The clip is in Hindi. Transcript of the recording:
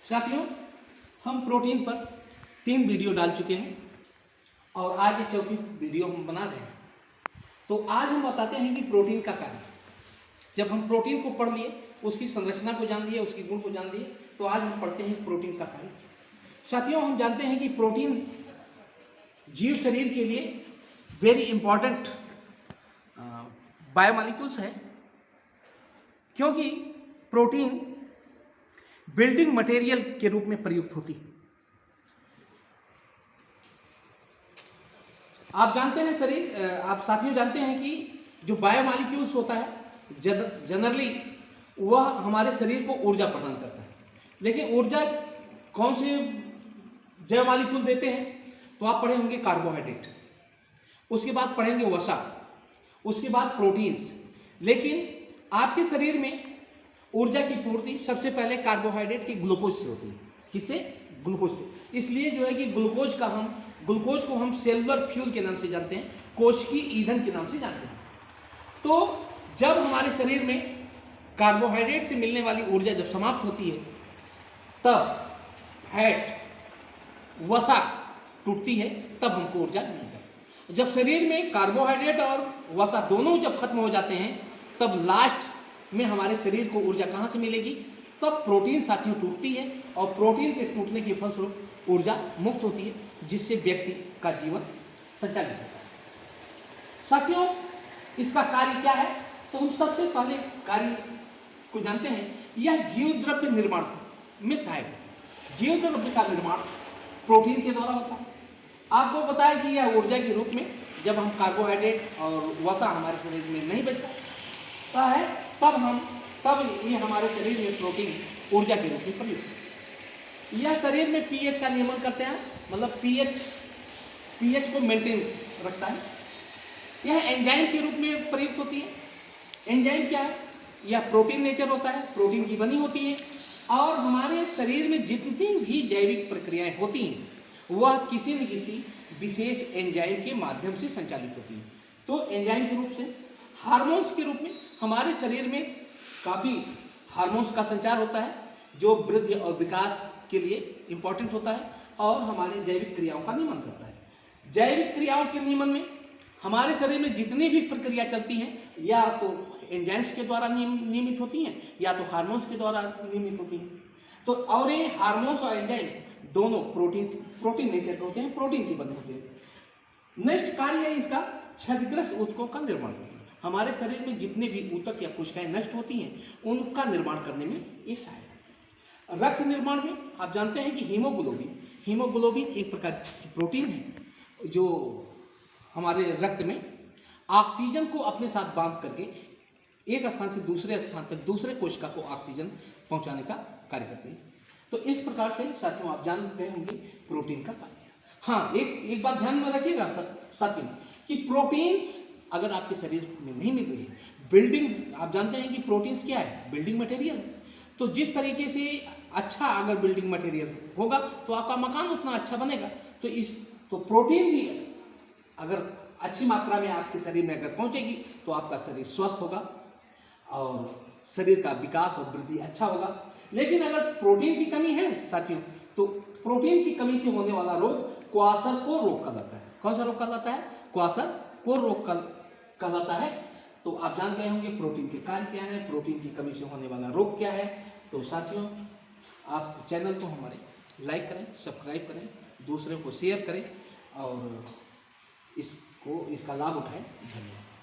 साथियों, हम प्रोटीन पर 3 वीडियो डाल चुके हैं और आज ये चौथी वीडियो हम बना रहे हैं। तो आज हम बताते हैं कि प्रोटीन का कार्य। जब हम प्रोटीन को पढ़ लिए, उसकी संरचना को जान लिए, उसकी गुण को जान लिए, तो आज हम पढ़ते हैं प्रोटीन का कार्य। साथियों, हम जानते हैं कि प्रोटीन जीव शरीर के लिए वेरी इंपॉर्टेंट बायोमॉलिक्यूल्स है, क्योंकि प्रोटीन बिल्डिंग मटेरियल के रूप में प्रयुक्त होती है। आप जानते हैं आप साथियों जानते हैं कि जो बायोमॉलिक्यूल्स होता है जनरली वह हमारे शरीर को ऊर्जा प्रदान करता है। लेकिन ऊर्जा कौन से जैव मॉलिक्यूल देते हैं? तो आप पढ़े होंगे कार्बोहाइड्रेट, उसके बाद पढ़ेंगे वसा, उसके बाद प्रोटीन्स। लेकिन आपके शरीर में ऊर्जा की पूर्ति सबसे पहले कार्बोहाइड्रेट के ग्लूकोज से होती है। किससे? ग्लूकोज से। इसलिए जो है कि ग्लूकोज को हम सेलुलर फ्यूल के नाम से जानते हैं, कोशिकीय ईंधन के नाम से जानते हैं। तो जब हमारे शरीर में कार्बोहाइड्रेट से मिलने वाली ऊर्जा जब समाप्त होती है, तब फैट वसा टूटती है, तब हमको ऊर्जा मिलता है। जब शरीर में कार्बोहाइड्रेट और वसा दोनों जब खत्म हो जाते हैं, तब लास्ट में हमारे शरीर को ऊर्जा कहाँ से मिलेगी? तब प्रोटीन साथियों टूटती है और प्रोटीन के टूटने के फलस्वरूप ऊर्जा मुक्त होती है, जिससे व्यक्ति का जीवन संचालित होता है। साथियों, इसका कार्य क्या है? तो हम सबसे पहले कार्य को जानते हैं। यह जीव द्रव्य निर्माण में सहायक होता है। जीव द्रव्य का निर्माण प्रोटीन के द्वारा होता है। आपको बताया कि यह ऊर्जा के रूप में जब हम कार्बोहाइड्रेट और वसा हमारे शरीर में नहीं बचता है, तब ये हमारे शरीर में प्रोटीन ऊर्जा के रूप में प्रयुक्त। यह शरीर में पीएच का नियमन करते हैं, मतलब पीएच को मेंटेन रखता है। यह एंजाइम के रूप में प्रयुक्त होती है। एंजाइम क्या है? यह प्रोटीन नेचर होता है, प्रोटीन की बनी होती है, और हमारे शरीर में जितनी भी जैविक प्रक्रियाएं होती हैं वह किसी न किसी विशेष एंजाइम के माध्यम से संचालित होती है। तो एंजाइम के रूप से, हार्मोन्स के रूप में हमारे शरीर में काफ़ी हार्मोन्स का संचार होता है, जो वृद्धि और विकास के लिए इम्पॉर्टेंट होता है और हमारे जैविक क्रियाओं का नियमन करता है। जैविक क्रियाओं के नियमन में हमारे शरीर में जितनी भी प्रक्रिया चलती हैं, या तो एंजाइम्स के द्वारा नियमित होती हैं, या तो हार्मोन्स के द्वारा नियमित होती हैं। तो और ये हार्मोन्स और एंजाइम दोनों प्रोटीन नेचर के होते हैं, प्रोटीन की बने होते हैं। नेक्स्ट कार्य है इसका क्षतिग्रस्त ऊतकों का निर्माण करना। हमारे शरीर में जितने भी ऊतक या कोशिकाएं नष्ट होती हैं, उनका निर्माण करने में ये सहायक है। रक्त निर्माण में आप जानते हैं कि हीमोग्लोबिन एक प्रकार की प्रोटीन है, जो हमारे रक्त में ऑक्सीजन को अपने साथ बांध करके एक स्थान से दूसरे स्थान तक दूसरे कोशिका को ऑक्सीजन पहुंचाने का कार्य करती है। तो इस प्रकार से साथियों आप जान गए होंगे प्रोटीन का कार्य। हाँ, एक बात ध्यान में रखिएगा साथियों कि प्रोटीन्स अगर आपके शरीर में नहीं मिल रही है, बिल्डिंग, आप जानते हैं कि प्रोटीन्स क्या है? बिल्डिंग मटेरियल है। तो जिस तरीके से अच्छा अगर बिल्डिंग मटेरियल होगा तो आपका मकान उतना अच्छा बनेगा। तो प्रोटीन भी अगर अच्छी मात्रा में आपके शरीर में अगर पहुंचेगी तो आपका शरीर स्वस्थ होगा और शरीर का विकास और वृद्धि अच्छा होगा। लेकिन अगर प्रोटीन की कमी है साथियों, तो प्रोटीन की कमी से होने वाला रोग क्वाशरकोर रोग कहलाता है। कौन सा रोग कहलाता है? क्वाशरकोर रोग कहलाता है। तो आप जान गए होंगे प्रोटीन के कार्य क्या है, प्रोटीन की कमी से होने वाला रोग क्या है। तो साथियों, आप चैनल को हमारे लाइक करें, सब्सक्राइब करें, दूसरों को शेयर करें और इसका लाभ उठाएं। धन्यवाद।